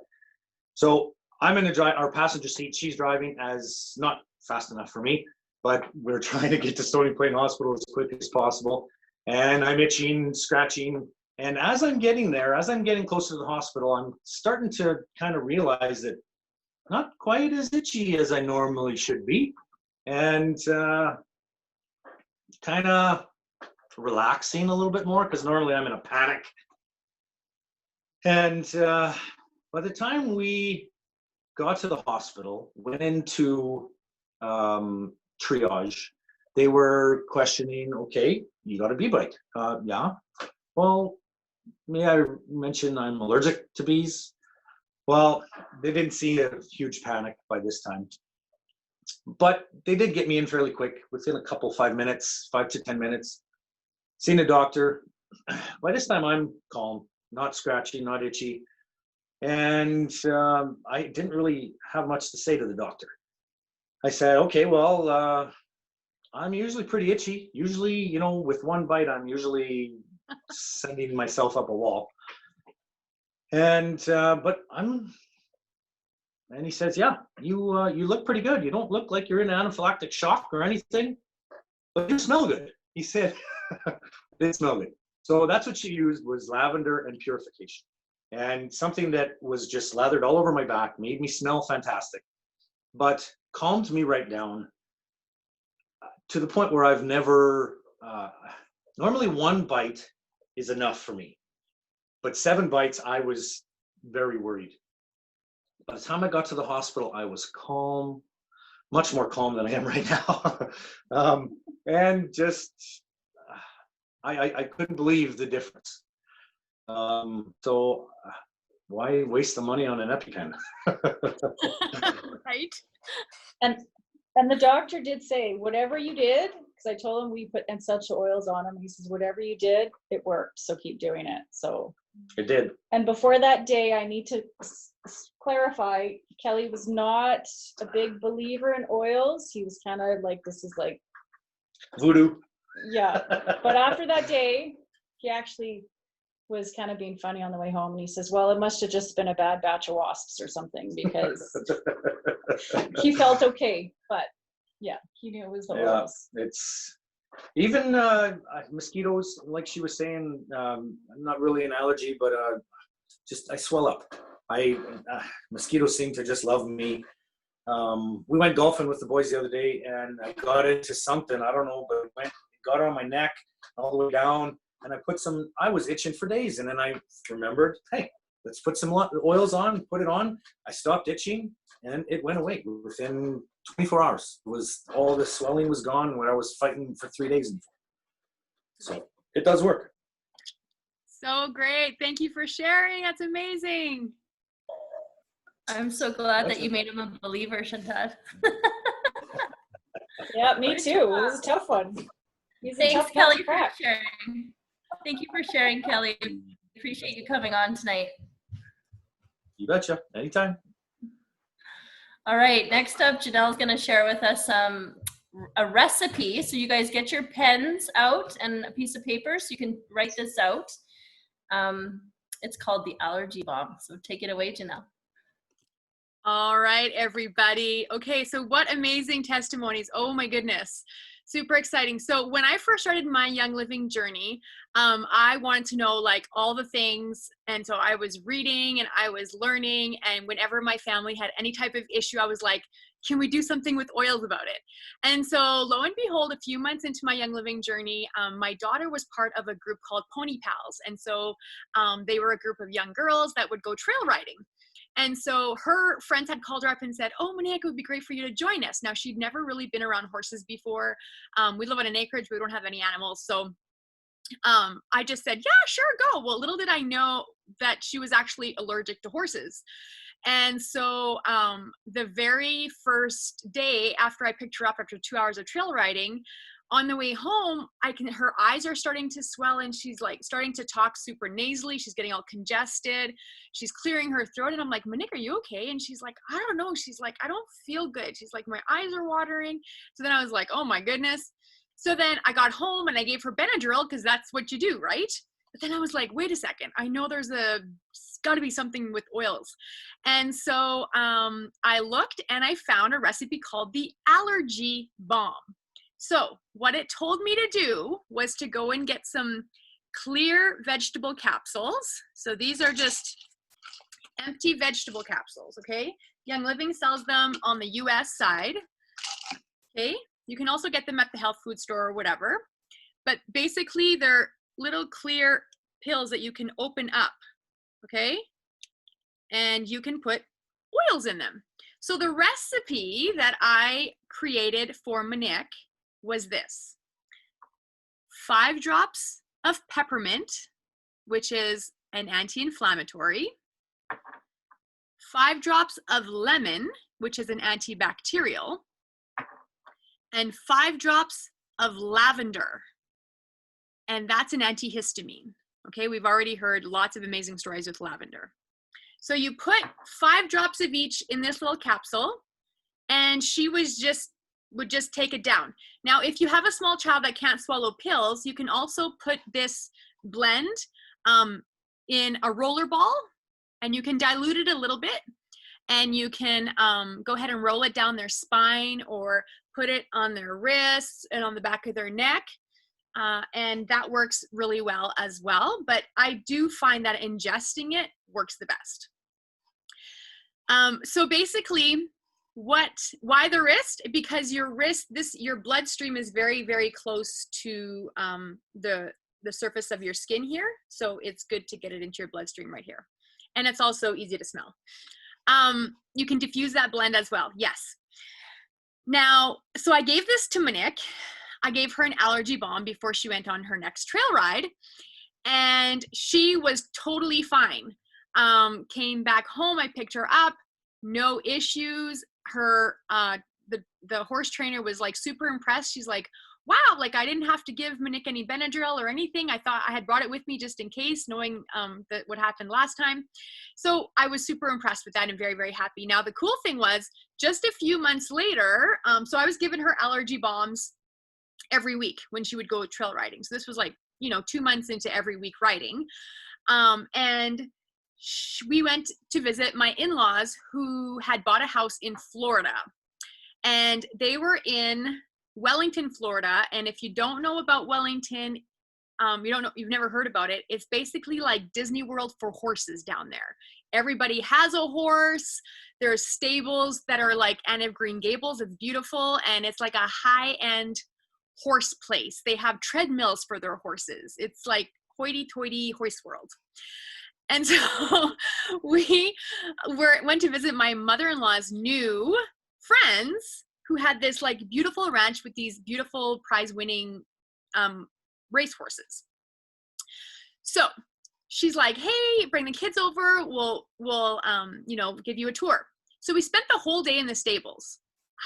So I'm in our passenger seat. She's driving, as not fast enough for me, but we're trying to get to Stony Plain Hospital as quick as possible. And I'm itching, scratching. And as I'm getting there, as I'm getting closer to the hospital, I'm starting to kind of realize that not quite as itchy as I normally should be. And kind of relaxing a little bit more, because normally I'm in a panic. And by the time we got to the hospital, went into triage, they were questioning, okay, you got a bee bite. Yeah. Well, may I mention I'm allergic to bees? Well, they didn't see a huge panic by this time. But they did get me in fairly quick, within a couple, 5 to 10 minutes. Seen a doctor. By this time, I'm calm, not scratchy, not itchy. And I didn't really have much to say to the doctor. I said, okay, well, I'm usually pretty itchy. Usually, you know, with 1 bite, I'm usually sending myself up a wall. And, but and he says, yeah, you look pretty good. You don't look like you're in anaphylactic shock or anything, but you smell good. He said, they smell good. So that's what she used, was lavender and purification. And something that was just lathered all over my back, made me smell fantastic, but calmed me right down to the point where I've never, normally 1 bite is enough for me, but 7 bites, I was very worried. By the time I got to the hospital, I was calm, much more calm than I am right now. And just, I couldn't believe the difference. So why waste the money on an EpiPen? Right? And the doctor did say, whatever you did, because I told him we put essential oils on him. He says, whatever you did, it worked. So keep doing it. So It did. And before that day, I need to clarify, Kelly was not a big believer in oils. He was kind of like, this is like Voodoo. Yeah. But after that day, he actually was kind of being funny on the way home. And he says, well, it must have just been a bad batch of wasps or something, because he felt okay. But yeah, he knew it was the oils. It's even mosquitoes, like she was saying, I'm not really an allergy, but just I swell up. Mosquitoes seem to just love me. We went golfing with the boys the other day, and I got into something, I don't know, but it got on my neck all the way down, and I was itching for days, and then I remembered, hey, let's put some oils on, put it on. I stopped itching, and it went away within 24 hours. All the swelling was gone where I was fighting for 3 days. So it does work. So great. Thank you for sharing. That's amazing. I'm so glad that you made him a believer, Chantal. Yeah, me too. It was a tough one. Thanks, Kelly, for sharing. Thank you for sharing, Kelly. Appreciate you coming on tonight. You betcha. Anytime. All right, next up, Janelle's going to share with us a recipe. So you guys get your pens out and a piece of paper so you can write this out. It's called the Allergy Bomb. So take it away, Janelle. All right, everybody. Okay, so what amazing testimonies. Oh my goodness. Super exciting. So when I first started my Young Living journey, I wanted to know like all the things. And so I was reading and I was learning. And whenever my family had any type of issue, I was like, can we do something with oils about it? And so lo and behold, a few months into my Young Living journey, my daughter was part of a group called Pony Pals. And so they were a group of young girls that would go trail riding. And so her friends had called her up and said, oh, Monique, it would be great for you to join us. Now, she'd never really been around horses before. We live on an acreage, but we don't have any animals. So I just said, yeah, sure, go. Well, little did I know that she was actually allergic to horses. And so the very first day after I picked her up after 2 hours of trail riding, on the way home, her eyes are starting to swell and she's like starting to talk super nasally. She's getting all congested. She's clearing her throat. And I'm like, Monique, are you okay? And she's like, I don't know. She's like, I don't feel good. She's like, my eyes are watering. So then I was like, oh my goodness. So then I got home and I gave her Benadryl because that's what you do, right? But then I was like, wait a second. I know there's got to be something with oils. And so I looked and I found a recipe called the allergy balm. So what it told me to do was to go and get some clear vegetable capsules. So these are just empty vegetable capsules, okay? Young Living sells them on the US side, okay? You can also get them at the health food store or whatever. But basically, they're little clear pills that you can open up, okay? And you can put oils in them. So the recipe that I created for Monique was this: 5 drops of peppermint, which is an anti-inflammatory, 5 drops of lemon, which is an antibacterial, and 5 drops of lavender, and that's an antihistamine. Okay, we've already heard lots of amazing stories with lavender. So you put 5 drops of each in this little capsule, and she would just take it down. Now, if you have a small child that can't swallow pills, you can also put this blend in a roller ball, and you can dilute it a little bit, and you can go ahead and roll it down their spine or put it on their wrists and on the back of their neck. And that works really well as well. But I do find that ingesting it works the best. So basically, why the wrist? Because your wrist, your bloodstream is very, very close to the surface of your skin here. So it's good to get it into your bloodstream right here. And it's also easy to smell. You can diffuse that blend as well. Yes. Now, so I gave this to Monique. I gave her an allergy balm before she went on her next trail ride, and she was totally fine. Came back home, I picked her up, no issues. Her the horse trainer was like super impressed. She's like, wow, like I didn't have to give Monique any Benadryl or anything. I thought I had brought it with me just in case, knowing that what happened last time. So I was super impressed with that and very, very happy. Now, the cool thing was just a few months later, so I was giving her allergy balms every week when she would go trail riding. So this was like, 2 months into every week riding. And we went to visit my in-laws who had bought a house in Florida. And they were in Wellington, Florida. And if you don't know about Wellington, you've never heard about it. It's basically like Disney World for horses down there. Everybody has a horse. There's stables that are like Anne of Green Gables. It's beautiful. And it's like a high-end horse place. They have treadmills for their horses. It's like hoity-toity horse world. And so we went to visit my mother-in-law's new friends who had this like beautiful ranch with these beautiful prize-winning race horses. So she's like, hey, bring the kids over. We'll give you a tour. So we spent the whole day in the stables.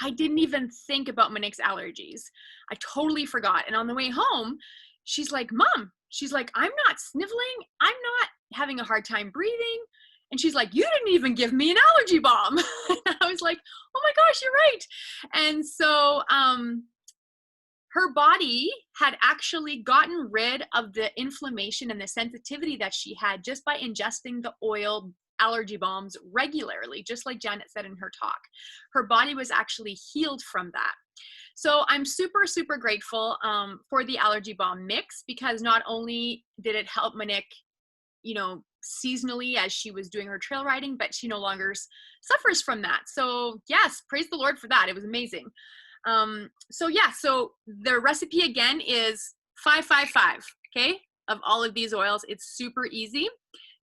I didn't even think about Monique's allergies. I totally forgot. And on the way home, she's like, Mom, she's like, I'm not sniveling. I'm not having a hard time breathing. And she's like, you didn't even give me an allergy balm. And I was like, oh my gosh, you're right. And so her body had actually gotten rid of the inflammation and the sensitivity that she had just by ingesting the oil allergy balms regularly, just like Janet said in her talk. Her body was actually healed from that. So I'm super, super grateful for the Allergy Bomb mix, because not only did it help Monique, you know, seasonally as she was doing her trail riding, but she no longer suffers from that. So yes, praise the Lord for that. It was amazing. So yeah, so the recipe again is 555, okay, of all of these oils. It's super easy.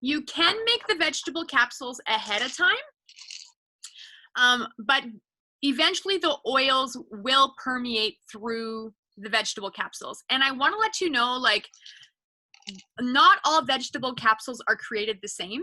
You can make the vegetable capsules ahead of time, but eventually the oils will permeate through the vegetable capsules. And I want to let you know, like, not all vegetable capsules are created the same.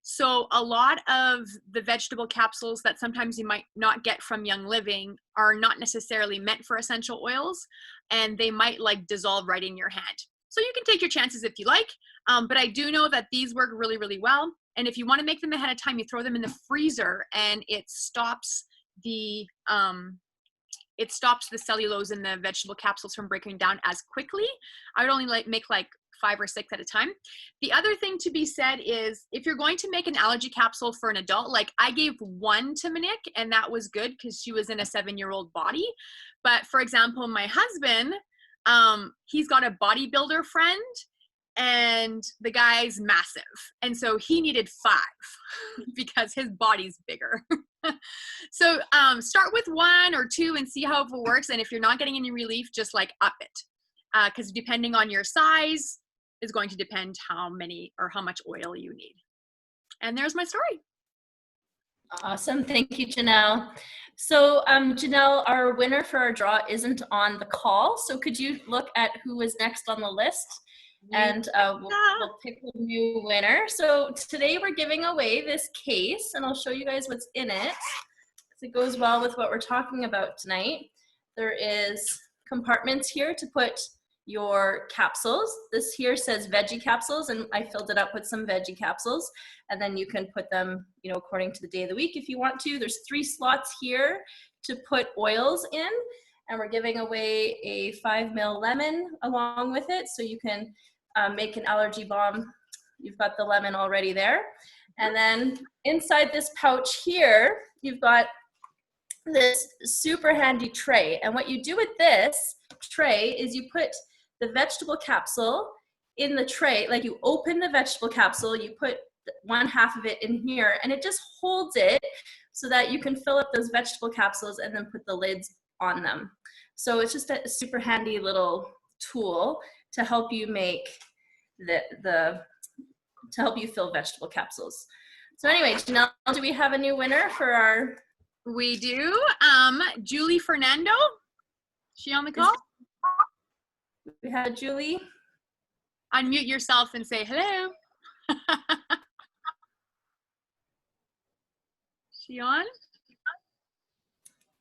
So a lot of the vegetable capsules that sometimes you might not get from Young Living are not necessarily meant for essential oils, and they might like dissolve right in your hand. So you can take your chances if you like, but I do know that these work really, really well. And if you want to make them ahead of time, you throw them in the freezer, and it stops the cellulose in the vegetable capsules from breaking down as quickly. I would only make like 5 or 6 at a time. The other thing to be said is, if you're going to make an allergy capsule for an adult, like I gave one to Monique, and that was good because she was in a 7-year-old body. But for example, my husband, he's got a bodybuilder friend, and the guy's massive, and so he needed 5 because his body's bigger. So start with 1 or 2 and see how it works. And if you're not getting any relief, just like up it, because depending on your size is going to depend how many or how much oil you need. And there's my story. Awesome. Thank you, Janelle. So Janelle, our winner for our draw isn't on the call. So could you look at who is next on the list? And we'll pick a new winner. So today we're giving away this case, and I'll show you guys what's in it. It goes well with what we're talking about tonight. There is compartments here to put your capsules. This here says veggie capsules, and I filled it up with some veggie capsules, and then you can put them, you know, according to the day of the week if you want to. There's 3 slots here to put oils in, and we're giving away a 5 ml lemon along with it, so you can make an allergy bomb. You've got the lemon already there. And then inside this pouch here, you've got this super handy tray. And what you do with this tray is you put the vegetable capsule in the tray, like you open the vegetable capsule, you put 1/2 of it in here, and it just holds it so that you can fill up those vegetable capsules and then put the lids on them. So it's just a super handy little tool to help you make to help you fill vegetable capsules. So anyway, Janelle, do we have a new winner for our? We do. Julie Fernando. She on the call? We have Julie. Unmute yourself and say hello. She on?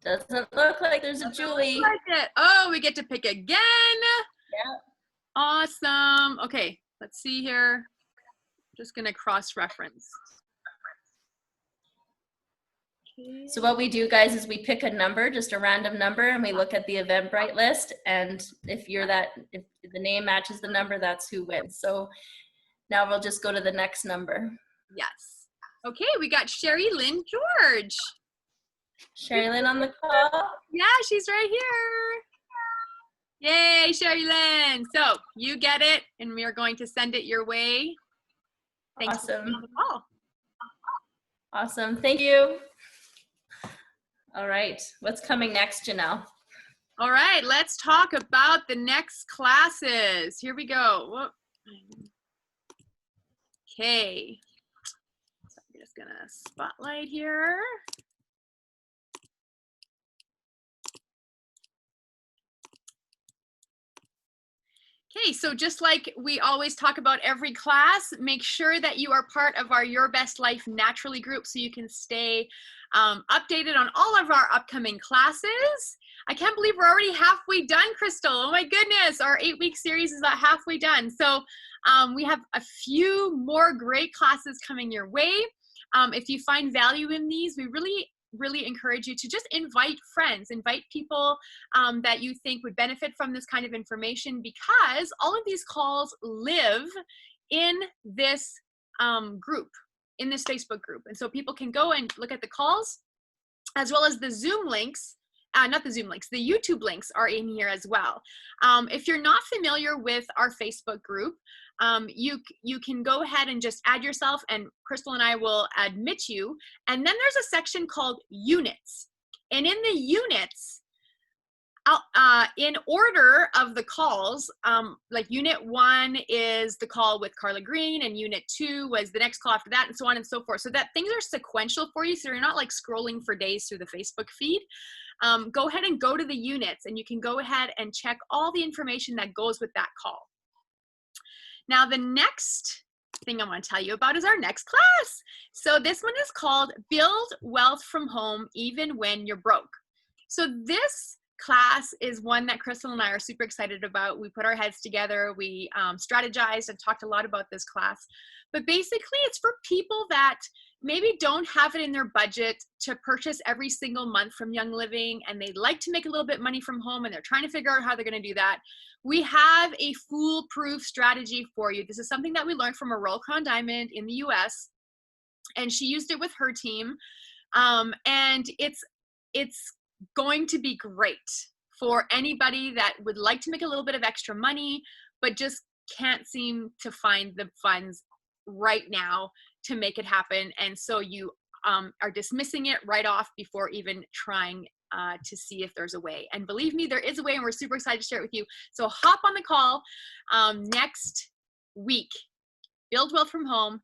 Doesn't look like there's a Julie. Like it. Oh, we get to pick again. Yeah. Awesome. Okay, let's see here. Just gonna cross-reference. Okay. So what we do, guys, is we pick a number, just a random number, and we look at the Eventbrite list. And if the name matches the number, that's who wins. So now we'll just go to the next number. Yes. Okay, we got Sherry Lynn George. Sherry Lynn on the call. Yeah, she's right here. Yay, Sherry Lynn. So you get it, and we are going to send it your way. Thanks. Awesome. For the call. Awesome. Thank you. All right. What's coming next, Janelle? All right, let's talk about the next classes. Here we go. Whoop. Okay. So I'm just gonna spotlight here. Okay, so just like we always talk about every class, make sure that you are part of our Your Best Life Naturally group so you can stay updated on all of our upcoming classes. I can't believe we're already halfway done, Crystal. Oh my goodness, our 8-week series is about halfway done. So we have a few more great classes coming your way. If you find value in these, we really encourage you to just invite friends, invite people that you think would benefit from this kind of information, because all of these calls live in this group, in this Facebook group. And so people can go and look at the calls as well as the Zoom links not the Zoom links, the YouTube links are in here as well. If you're not familiar with our Facebook group, you can go ahead and just add yourself, and Crystal and I will admit you. And then there's a section called units. And in the units, in order of the calls, like unit 1 is the call with Carla Green, and unit 2 was the next call after that, and so on and so forth. So that things are sequential for you, so you're not like scrolling for days through the Facebook feed. Go ahead and go to the units, and you can go ahead and check all the information that goes with that call. Now, the next thing I want to tell you about is our next class. So this one is called Build Wealth from Home Even When You're Broke. So this class is one that Crystal and I are super excited about. We put our heads together, we strategized and talked a lot about this class. But basically, it's for people that maybe don't have it in their budget to purchase every single month from Young Living, and they'd like to make a little bit money from home, and they're trying to figure out how they're going to do that. We have a foolproof strategy for you. This is something that we learned from Aurora Crown Diamond in the US, and she used it with her team. And it's going to be great for anybody that would like to make a little bit of extra money, but just can't seem to find the funds right now to make it happen. And so you are dismissing it right off before even trying to see if there's a way. And believe me, there is a way, and we're super excited to share it with you. So hop on the call next week. Build wealth from home,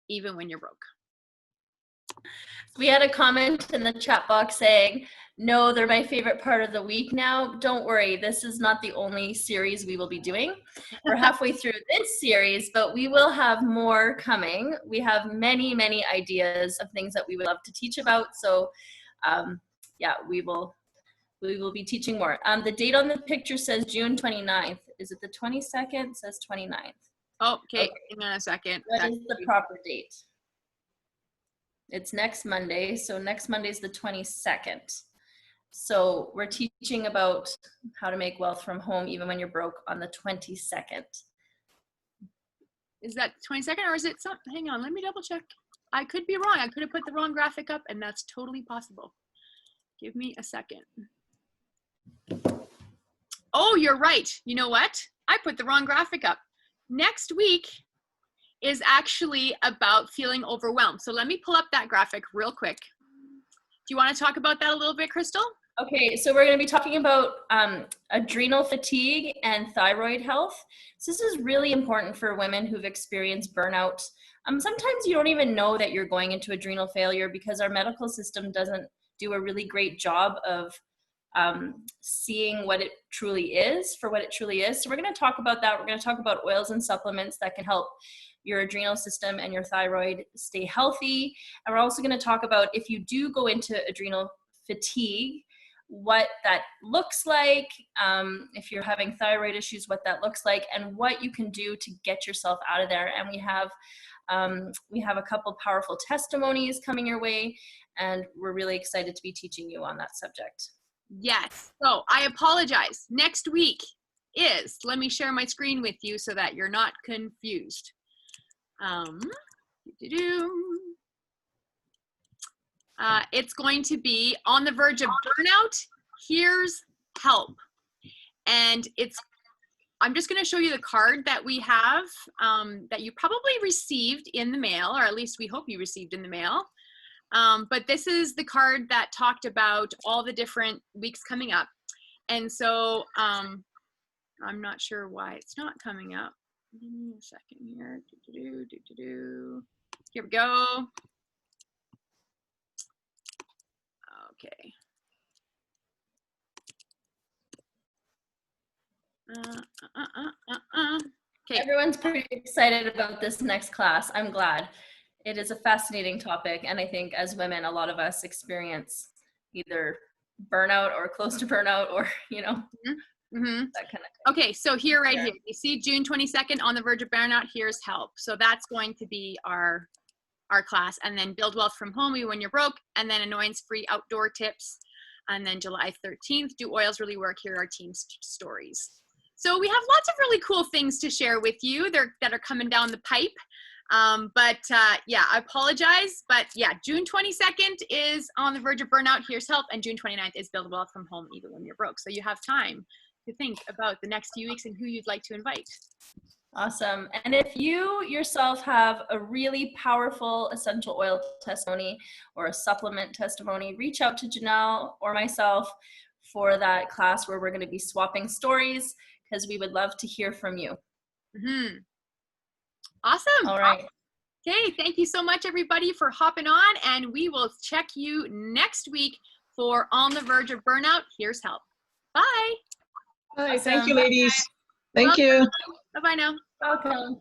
even when you're broke. We had a comment in the chat box saying, no, they're my favorite part of the week now. Don't worry, this is not the only series we will be doing. We're halfway through this series, but we will have more coming. We have many, many ideas of things that we would love to teach about. So yeah, we will be teaching more. The date on the picture says June 29th. Is it the 22nd? It says 29th. Oh, okay. Hang on a second. What is the proper date? It's next Monday. So next Monday is the 22nd. So we're teaching about how to make wealth from home even when you're broke on the 22nd. Is that 22nd, or is it something? Hang on, let me double check. I could be wrong. I could have put the wrong graphic up, and that's totally possible. Give me a second. Oh, you're right. You know what? I put the wrong graphic up. Next week is actually about feeling overwhelmed. So let me pull up that graphic real quick. Do you want to talk about that a little bit, Crystal? Okay, so we're going to be talking about adrenal fatigue and thyroid health. So this is really important for women who've experienced burnout. Sometimes you don't even know that you're going into adrenal failure because our medical system doesn't do a really great job of seeing what it truly is for what it truly is. So we're going to talk about that. We're going to talk about oils and supplements that can help your adrenal system and your thyroid stay healthy. And we're also going to talk about if you do go into adrenal fatigue, what that looks like, if you're having thyroid issues, what that looks like, and what you can do to get yourself out of there. And we have a couple powerful testimonies coming your way, and we're really excited to be teaching you on that subject. Yes. So I apologize. Next week is, let me share my screen with you so that you're not confused. It's going to be on the verge of burnout. Here's help. And I'm just going to show you the card that we have that you probably received in the mail, or at least we hope you received in the mail. But this is the card that talked about all the different weeks coming up. And so I'm not sure why it's not coming up. Give me a second here. Here we go. Okay. Okay. Everyone's pretty excited about this next class. I'm glad. It is a fascinating topic, and I think as women, a lot of us experience either burnout or close to burnout, or that kind of thing. Okay, so here, right here, you see June 22nd, on the verge of burnout. Here's help. So that's going to be our class, and then build wealth from home when you're broke, and then annoyance-free outdoor tips, and then July 13th, do oils really work? Here are team stories. So we have lots of really cool things to share with you that are coming down the pipe. Yeah, I apologize. But yeah, June 22nd is On the Verge of Burnout, Here's Help. And June 29th is Build a Wealth from Home Even When You're Broke. So you have time to think about the next few weeks and who you'd like to invite. Awesome. And if you yourself have a really powerful essential oil testimony or a supplement testimony, reach out to Janelle or myself for that class where we're going to be swapping stories, because we would love to hear from you. Mm-hmm. Awesome. All right. Okay, thank you so much, everybody, for hopping on, and we will check you next week for On the Verge of Burnout, Here's Help. Bye. Hi, Awesome. thank you, ladies. Welcome. Thank you. Bye-bye now. Welcome.